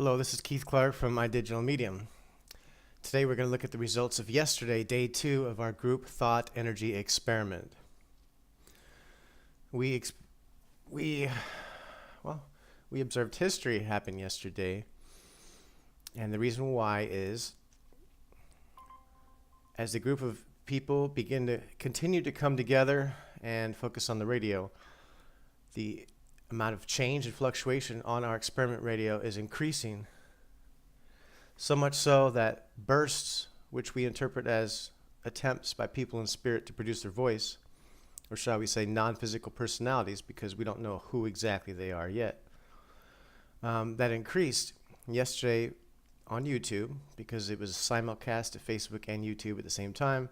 Hello, this is Keith Clark from My Digital Medium. Today we're going to look at the results of yesterday, day 2 of our group thought energy experiment. We observed history happen yesterday, and the reason why is as the group of people begin to continue to come together and focus on the radio, the amount of change and fluctuation on our experiment radio is increasing, so much so that bursts, which we interpret as attempts by people in spirit to produce their voice, or shall we say non-physical personalities, because we don't know who exactly they are yet, that increased yesterday on YouTube, because it was simulcast to Facebook and YouTube at the same time.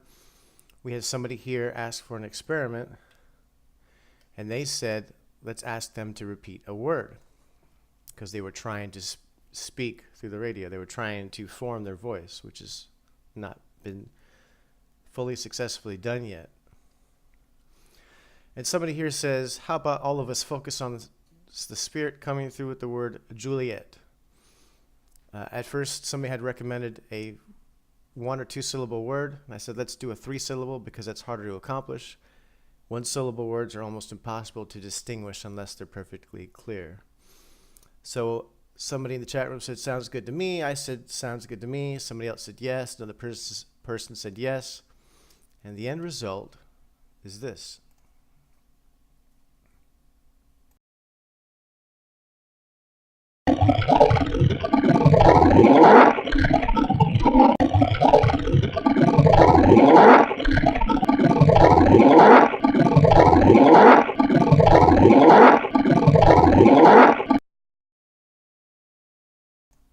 We had somebody here ask for an experiment, and they said, let's ask them to repeat a word, because they were trying to speak through the radio. They were trying to form their voice, which has not been fully successfully done yet. And somebody here says, how about all of us focus on the spirit coming through with the word Juliet? At first, somebody had recommended a 1 or 2 syllable word, and I said, let's do a 3 syllable because that's harder to accomplish. 1 syllable words are almost impossible to distinguish unless they're perfectly clear. So somebody in the chat room said, sounds good to me. I said, sounds good to me. Somebody else said yes. Another person said yes. And the end result is this.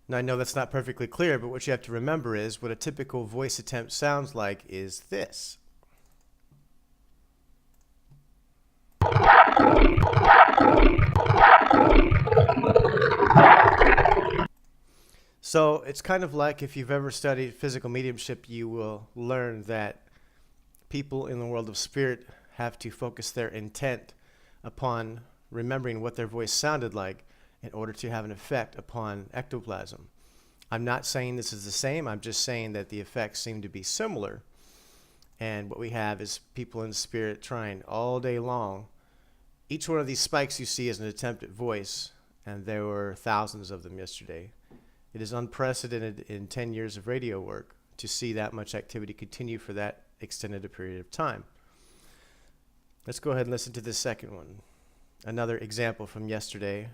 Now, I know that's not perfectly clear, but what you have to remember is what a typical voice attempt sounds like is this. So it's kind of like, if you've ever studied physical mediumship, you will learn that people in the world of spirit have to focus their intent upon remembering what their voice sounded like in order to have an effect upon ectoplasm. I'm not saying this is the same. I'm just saying that the effects seem to be similar. And what we have is people in spirit trying all day long. Each one of these spikes you see is an attempt at voice, and there were thousands of them yesterday. It is unprecedented in 10 years of radio work to see that much activity continue for that extended a period of time. Let's go ahead and listen to the second one. Another example from yesterday.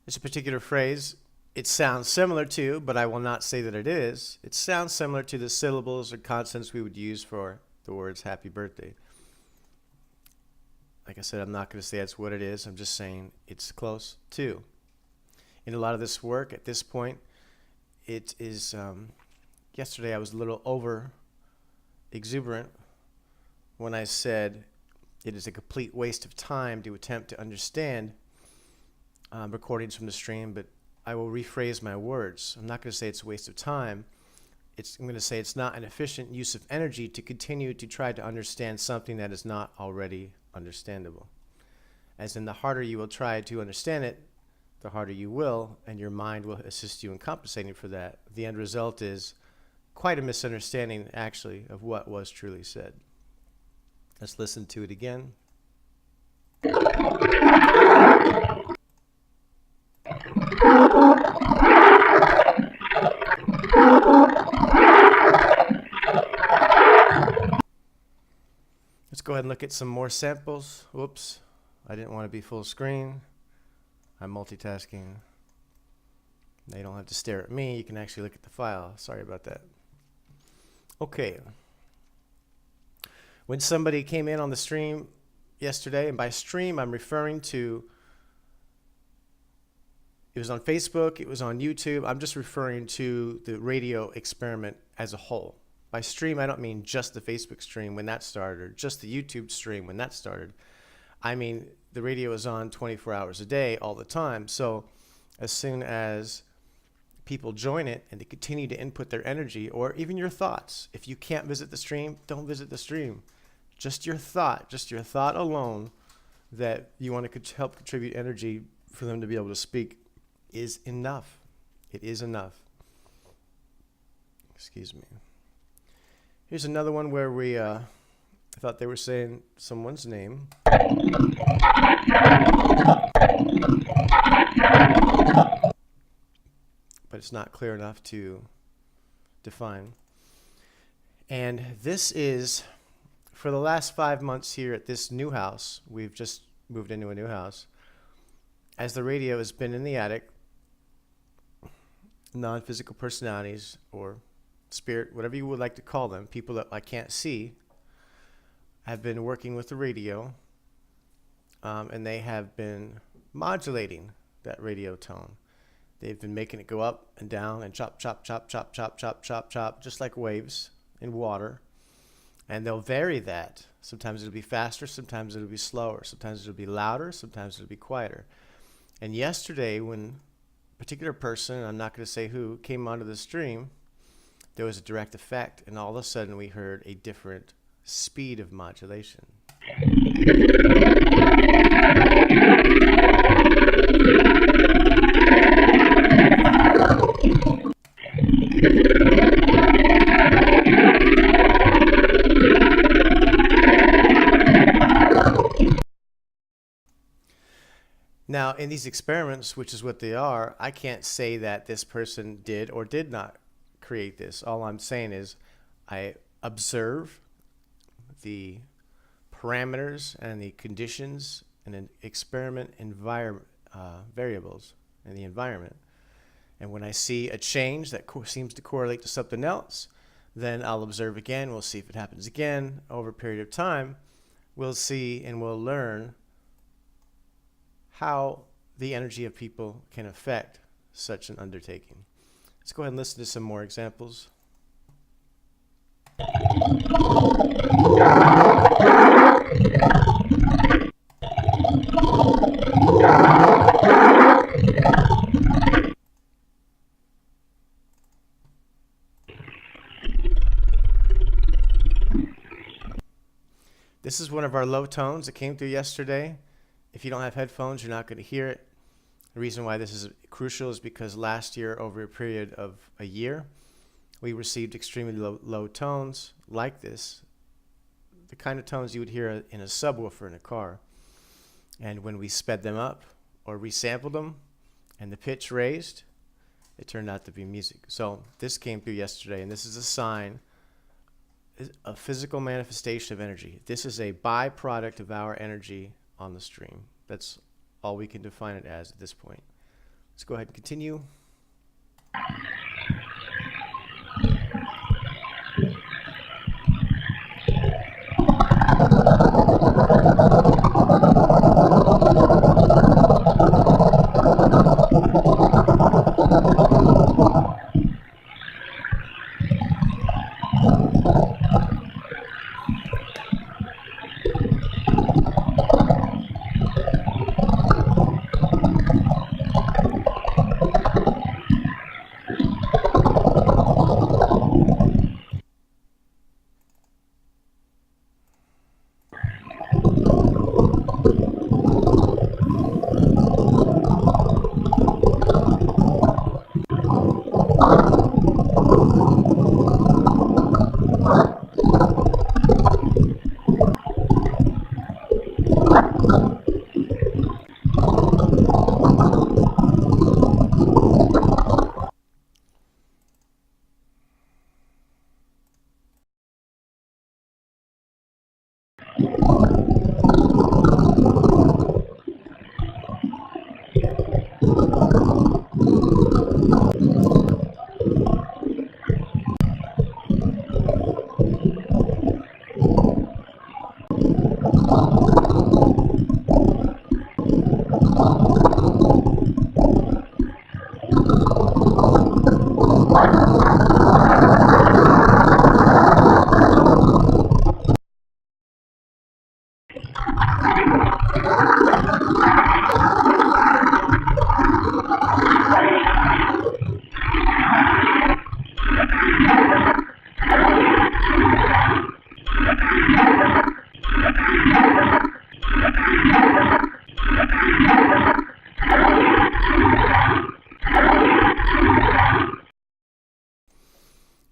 This particular phrase, it sounds similar to, but I will not say that it is. It sounds similar to the syllables or consonants we would use for the words happy birthday. Like I said, I'm not going to say that's what it is. I'm just saying it's close to. In a lot of this work at this point, it is, yesterday I was a little over exuberant when I said it is a complete waste of time to attempt to understand recordings from the stream, but I will rephrase my words. I'm not going to say it's a waste of time. I'm going to say it's not an efficient use of energy to continue to try to understand something that is not already understandable. As in, the harder you will try to understand it, the harder you will, and your mind will assist you in compensating for that. The end result is quite a misunderstanding, actually, of what was truly said. Let's listen to it again. Let's go ahead and look at some more samples. Whoops, I didn't want to be full screen. I'm multitasking. Now you don't have to stare at me. You can actually look at the file. Sorry about that. Okay. When somebody came in on the stream yesterday, and by stream I'm referring to, it was on Facebook, it was on YouTube. I'm just referring to the radio experiment as a whole. By stream, I don't mean just the Facebook stream when that started, or just the YouTube stream when that started. I mean, the radio is on 24 hours a day, all the time. So as soon as people join it and they continue to input their energy, or even your thoughts, if you can't visit the stream, don't visit the stream. Just your thought alone that you want to help contribute energy for them to be able to speak is enough. It is enough. Excuse me. Here's another one where we I thought they were saying someone's name. But it's not clear enough to define. And this is, for the last 5 months here at this new house, we've just moved into a new house, as the radio has been in the attic, non-physical personalities or spirit, whatever you would like to call them, people that I can't see, have been working with the radio, and they have been modulating that radio tone. They've been making it go up and down and chop, chop, chop, chop, chop, chop, chop, chop, just like waves in water. And they'll vary that. Sometimes it'll be faster, sometimes it'll be slower, sometimes it'll be louder, sometimes it'll be quieter. And yesterday, when a particular person, I'm not going to say who, came onto the stream, there was a direct effect, and all of a sudden we heard a different speed of modulation. Now, in these experiments, which is what they are, I can't say that this person did or did not create this. All I'm saying is I observe the parameters and the conditions and an experiment variables in the environment. And when I see a change that seems to correlate to something else, then I'll observe again. We'll see if it happens again over a period of time. We'll see and we'll learn how the energy of people can affect such an undertaking. Let's go ahead and listen to some more examples. This is one of our low tones that came through yesterday. If you don't have headphones, you're not going to hear it. The reason why this is crucial is because last year, over a period of a year, we received extremely low tones like this, the kind of tones you would hear in a subwoofer in a car. And when we sped them up or resampled them and the pitch raised, it turned out to be music. So this came through yesterday, and this is a sign, a physical manifestation of energy. This is a byproduct of our energy on the stream. That's all we can define it as at this point. Let's go ahead and continue.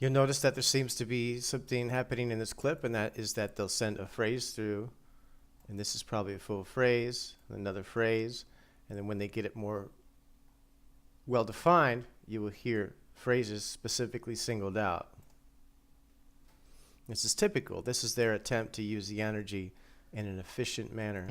You'll notice that there seems to be something happening in this clip, and that is that they'll send a phrase through, and this is probably a full phrase, another phrase, and then when they get it more well defined, you will hear phrases specifically singled out. This is typical. This is their attempt to use the energy in an efficient manner.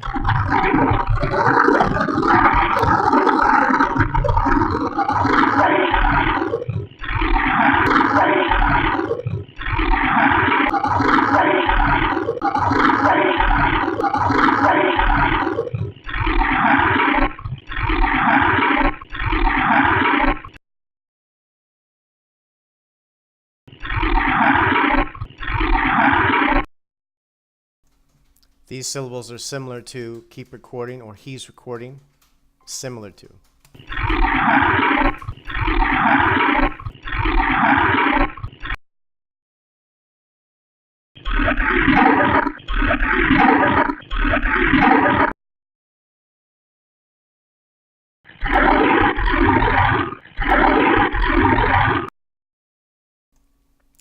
These syllables are similar to keep recording or he's recording, similar to.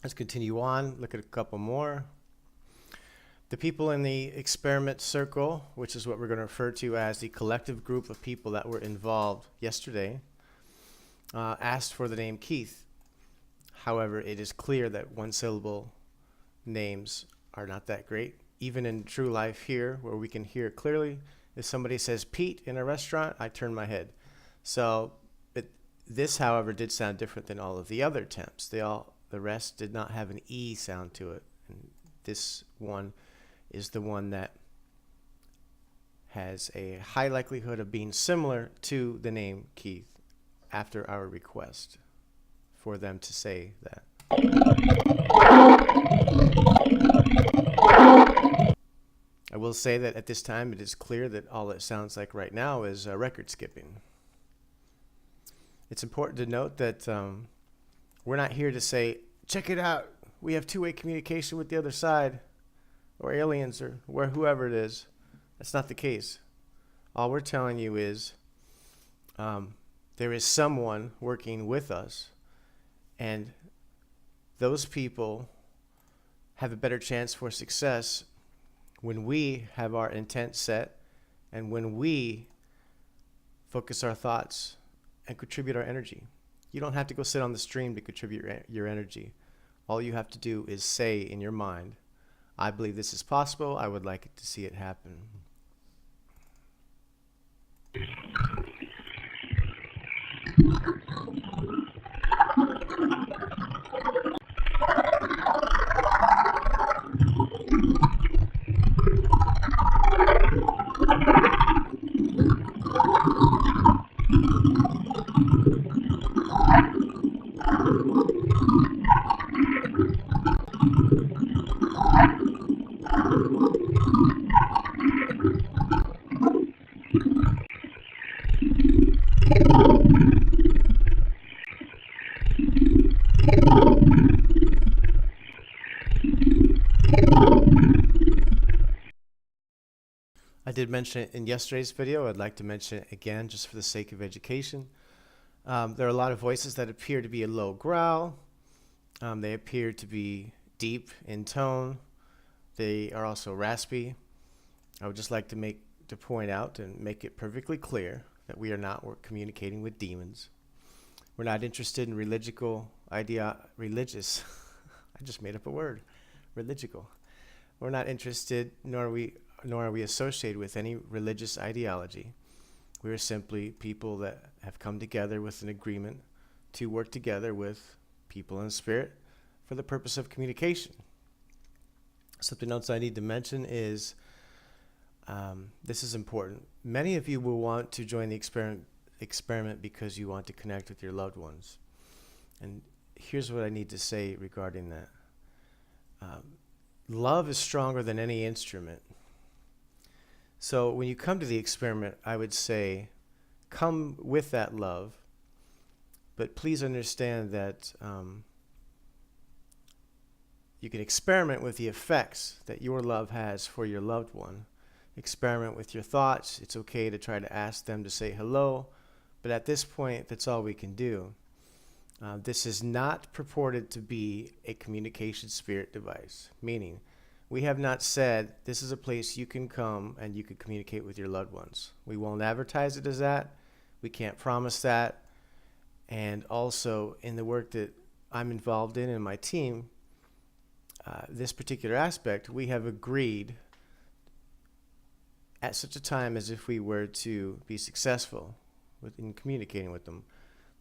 Let's continue on, look at a couple more. The people in the experiment circle, which is what we're going to refer to as the collective group of people that were involved yesterday, asked for the name Keith. However, it is clear that one-syllable names are not that great. Even in true life here, where we can hear clearly, if somebody says Pete in a restaurant, I turn my head. So this, however, did sound different than all of the other attempts. The rest did not have an E sound to it. And this one is the one that has a high likelihood of being similar to the name Keith after our request for them to say that. I will say that at this time it is clear that all it sounds like right now is record skipping. It's important to note that we're not here to say, check it out, we have two-way communication with the other side, or aliens, or whoever it is. That's not the case. All we're telling you is there is someone working with us, and those people have a better chance for success when we have our intent set and when we focus our thoughts and contribute our energy. You don't have to go sit on the stream to contribute your energy. All you have to do is say in your mind, I believe this is possible. I would like to see it happen. I did mention it in yesterday's video. I'd like to mention it again just for the sake of education. There are a lot of voices that appear to be a low growl. They appear to be deep in tone. They are also raspy. I would just like to point out and make it perfectly clear that we are not communicating with demons. We're not interested in religious. I just made up a word. Religical. We're not interested, nor are we associated with any religious ideology. We are simply people that have come together with an agreement to work together with people in spirit for the purpose of communication. Something else I need to mention is, this is important. Many of you will want to join the experiment because you want to connect with your loved ones. And here's what I need to say regarding that. Love is stronger than any instrument. So when you come to the experiment, I would say, come with that love, but please understand that you can experiment with the effects that your love has for your loved one. Experiment with your thoughts. It's okay to try to ask them to say hello, but at this point, that's all we can do. This is not purported to be a communication spirit device, meaning we have not said this is a place you can come and you can communicate with your loved ones. We won't advertise it as that. We can't promise that. And also in the work that I'm involved in and my team, this particular aspect, we have agreed at such a time as if we were to be successful in communicating with them,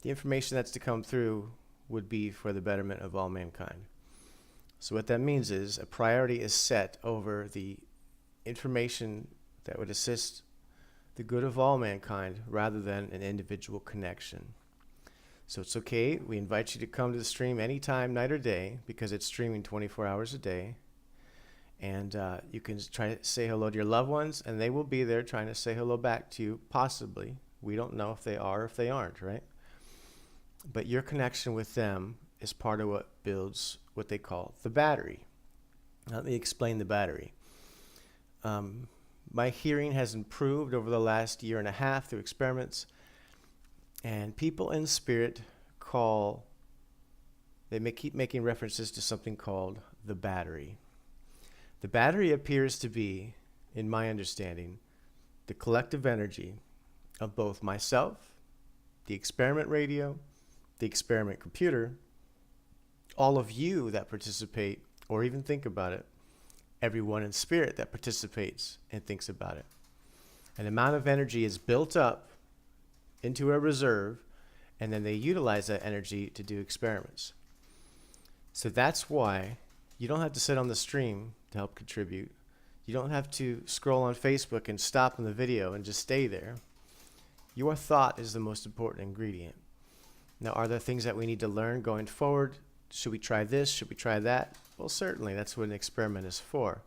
the information that's to come through would be for the betterment of all mankind. So what that means is a priority is set over the information that would assist the good of all mankind rather than an individual connection. So it's okay. We invite you to come to the stream anytime, night or day, because it's streaming 24 hours a day. And you can try to say hello to your loved ones, and they will be there trying to say hello back to you, possibly. We don't know if they are or if they aren't, right? But your connection with them is part of what builds what they call the battery. Now, let me explain the battery. My hearing has improved over the last year and a half through experiments. And people in spirit keep making references to something called the battery. The battery appears to be, in my understanding, the collective energy of both myself, the experiment radio, the experiment computer, all of you that participate or even think about it, everyone in spirit that participates and thinks about it. An amount of energy is built up into a reserve, and then they utilize that energy to do experiments. So that's why you don't have to sit on the stream to help contribute. You don't have to scroll on Facebook and stop in the video and just stay there. Your thought is the most important ingredient. Now, are there things that we need to learn going forward? Should we try this? Should we try that? Well, certainly, that's what an experiment is for.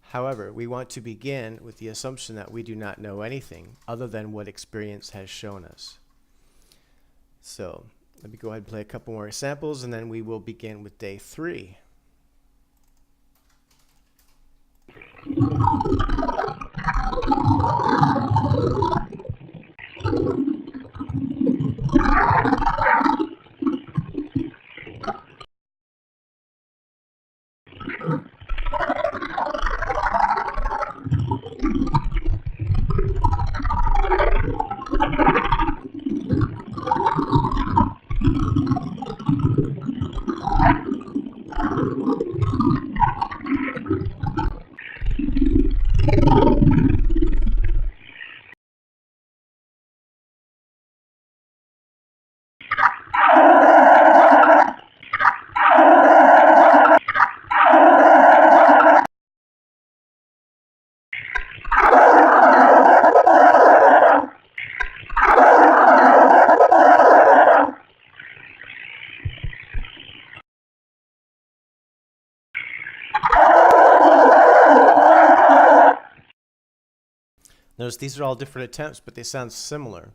However, we want to begin with the assumption that we do not know anything other than what experience has shown us. So let me go ahead and play a couple more samples, and then we will begin with day 3. Notice these are all different attempts, but they sound similar.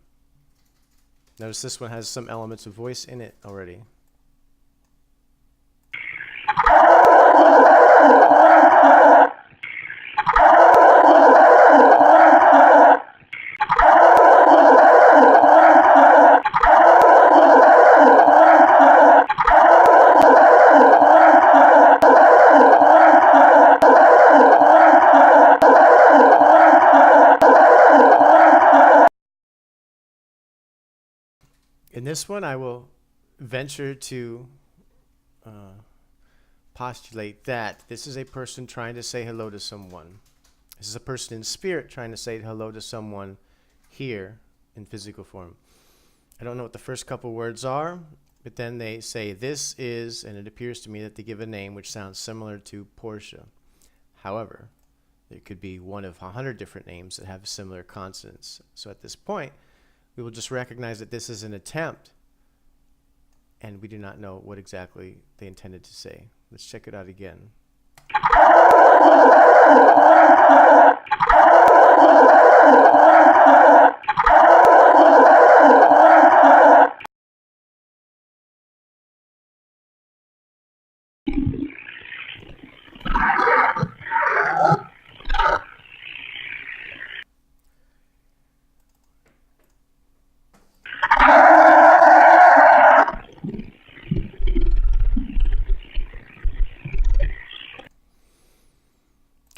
Notice this one has some elements of voice in it already. In this one, I will venture to postulate that this is a person trying to say hello to someone. This is a person in spirit trying to say hello to someone here in physical form. I don't know what the first couple words are, but then they say this is, and it appears to me that they give a name which sounds similar to Portia. However, there could be one of 100 different names that have similar consonants. So at this point, we will just recognize that this is an attempt, and we do not know what exactly they intended to say. Let's check it out again.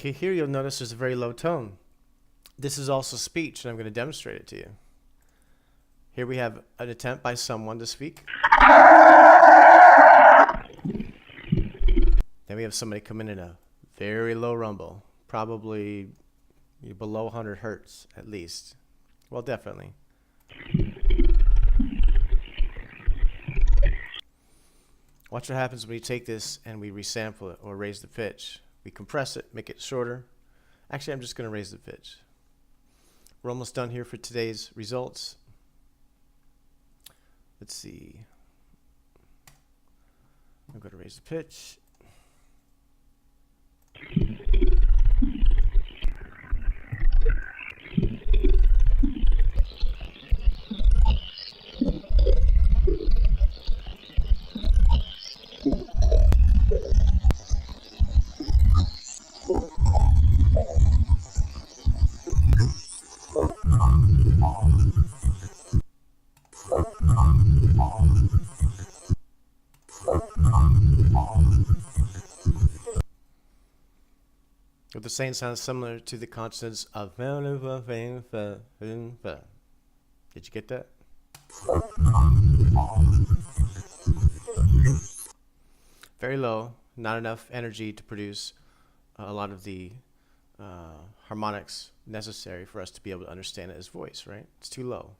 Okay, here you'll notice there's a very low tone. This is also speech, and I'm going to demonstrate it to you. Here we have an attempt by someone to speak. Then we have somebody come in a very low rumble, probably below 100 hertz at least. Well, definitely. Watch what happens when we take this and we resample it or raise the pitch. We compress it, make it shorter. Actually, I'm just going to raise the pitch. We're almost done here for today's results. Let's see. I'm going to raise the pitch. With the same sound similar to the consonants of. Did you get that? Very low, not enough energy to produce a lot of the harmonics necessary for us to be able to understand it as voice, right? It's too low.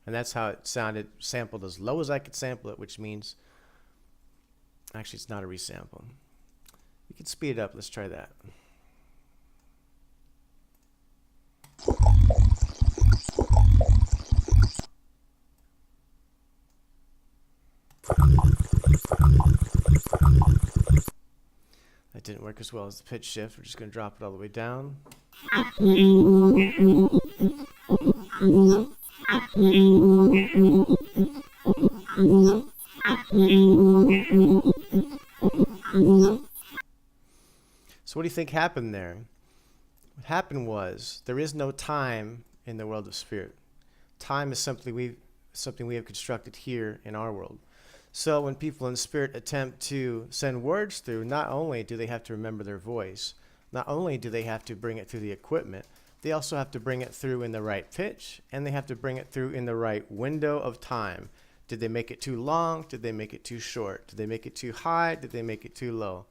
And that's how it sounded, sampled as low as I could sample it, which means, actually it's not a resample. We can speed it up, let's try that. That didn't work as well as the pitch shift. We're just going to drop it all the way down. So what do you think happened there? What happened was there is no time in the world of spirit. Time is something we have constructed here in our world. So when people in spirit attempt to send words through, not only do they have to remember their voice, not only do they have to bring it through the equipment, they also have to bring it through in the right pitch, and they have to bring it through in the right window of time. Did they make it too long? Did they make it too short? Did they make it too high? Did they make it too low?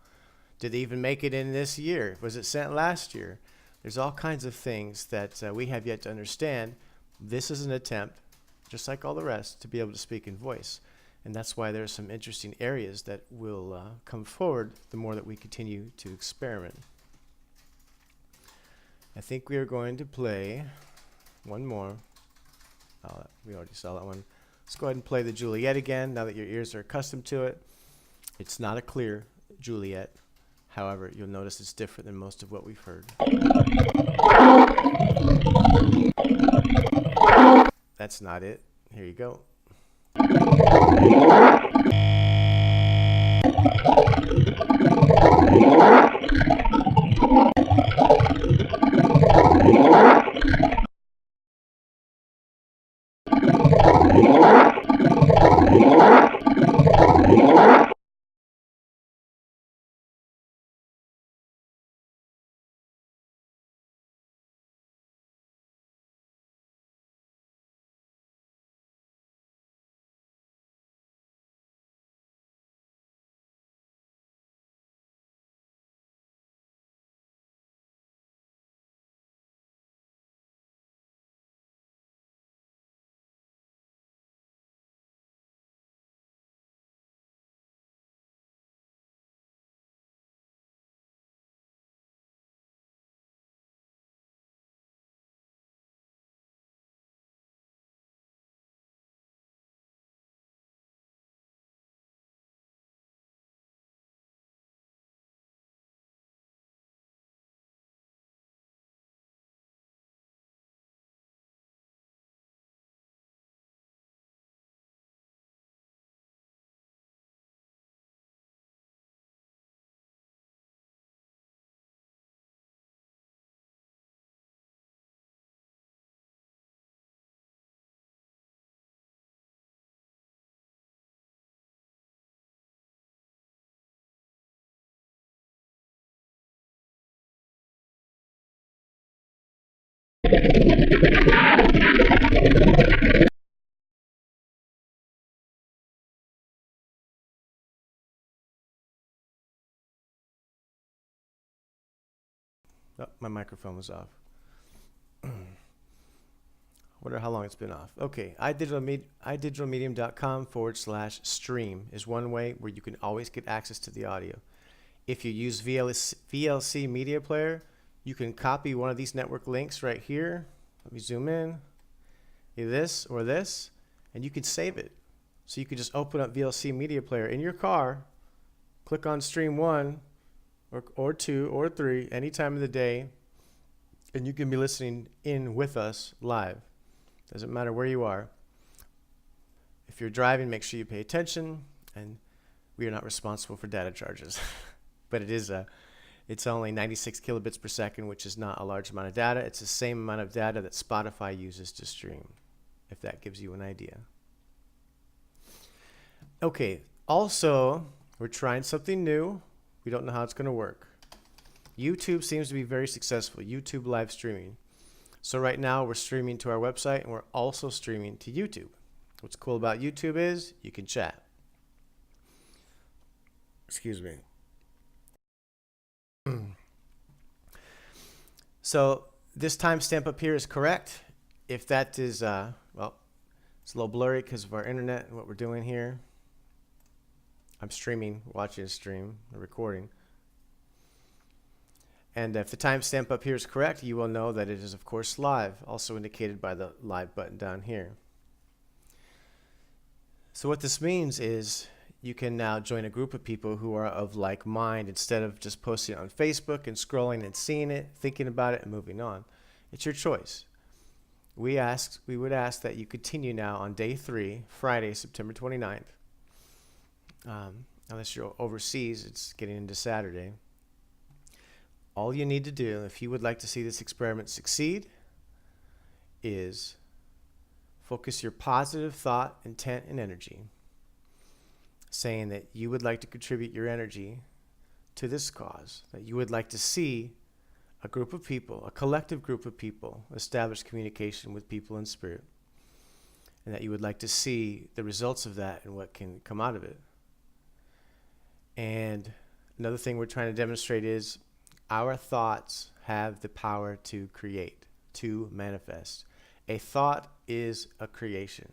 Did they even make it in this year? Was it sent last year? There's all kinds of things that we have yet to understand. This is an attempt, just like all the rest, to be able to speak in voice. And that's why there are some interesting areas that will come forward the more that we continue to experiment. I think we are going to play one more. Oh, we already saw that one. Let's go ahead and play the Juliet again, now that your ears are accustomed to it. It's not a clear Juliet. However, you'll notice it's different than most of what we've heard. That's not it. Here you go. Oh, my microphone was off. Wonder how long it's been off. Okay, idigitalmedium.com/stream is one way where you can always get access to the audio. If you use VLC Media Player, you can copy one of these network links right here. Let me zoom in. Either this or this, and you can save it. So you can just open up VLC Media Player in your car, click on stream 1 or 2 or 3 any time of the day, and you can be listening in with us live. Doesn't matter where you are. If you're driving, make sure you pay attention, and we are not responsible for data charges. But it's only 96 kilobits per second, which is not a large amount of data. It's the same amount of data that Spotify uses to stream, if that gives you an idea. Okay, also, we're trying something new. We don't know how it's going to work. YouTube seems to be very successful, YouTube live streaming. So right now we're streaming to our website, and we're also streaming to YouTube. What's cool about YouTube is you can chat. Excuse me. So this timestamp up here is correct. If that is, well, it's a little blurry because of our internet and what we're doing here. I'm streaming, watching a stream, a recording. And if the timestamp up here is correct, you will know that it is, of course, live, also indicated by the live button down here. So what this means is you can now join a group of people who are of like mind instead of just posting it on Facebook and scrolling and seeing it, thinking about it, and moving on. It's your choice. We would ask that you continue now on day 3, Friday, September 29th. Unless you're overseas, it's getting into Saturday. All you need to do, if you would like to see this experiment succeed, is focus your positive thought, intent, and energy, saying that you would like to contribute your energy to this cause, that you would like to see a group of people, a collective group of people, establish communication with people in spirit, and that you would like to see the results of that and what can come out of it. And another thing we're trying to demonstrate is our thoughts have the power to create, to manifest. A thought is a creation.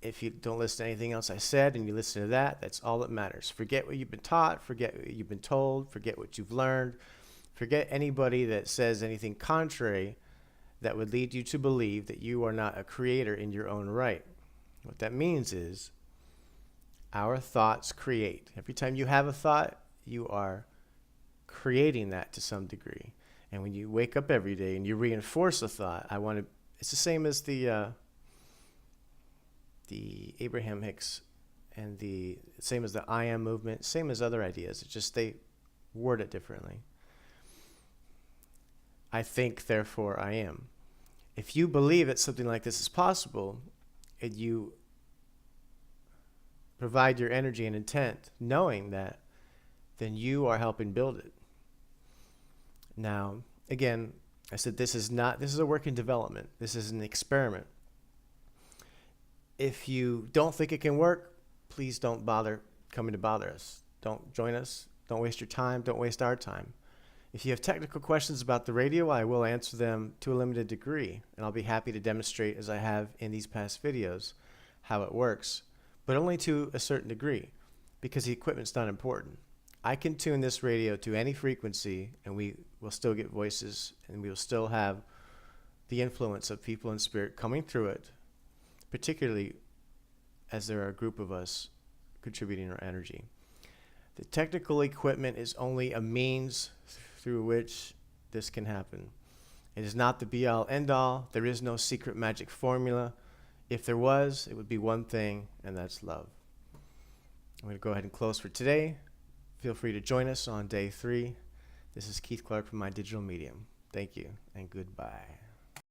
If you don't listen to anything else I said and you listen to that, that's all that matters. Forget what you've been taught, forget what you've been told, forget what you've learned, forget anybody that says anything contrary that would lead you to believe that you are not a creator in your own right. What that means is our thoughts create. Every time you have a thought, you are creating that to some degree. And when you wake up every day and you reinforce a thought, it's the same as the Abraham Hicks and the same as the I am movement, same as other ideas. It's just they word it differently. I think, therefore I am. If you believe that something like this is possible, and you provide your energy and intent knowing that, then you are helping build it. Now, again, I said this is a work in development. This is an experiment. If you don't think it can work, please don't bother coming to bother us. Don't join us. Don't waste your time. Don't waste our time. If you have technical questions about the radio, I will answer them to a limited degree, and I'll be happy to demonstrate, as I have in these past videos, how it works, but only to a certain degree, because the equipment's not important. I can tune this radio to any frequency, and we will still get voices, and we will still have the influence of people in spirit coming through it, particularly as there are a group of us contributing our energy. The technical equipment is only a means through which this can happen. It is not the be-all, end-all. There is no secret magic formula. If there was, it would be one thing, and that's love. I'm going to go ahead and close for today. Feel free to join us on day 3. This is Keith Clark from My Digital Medium. Thank you, and goodbye.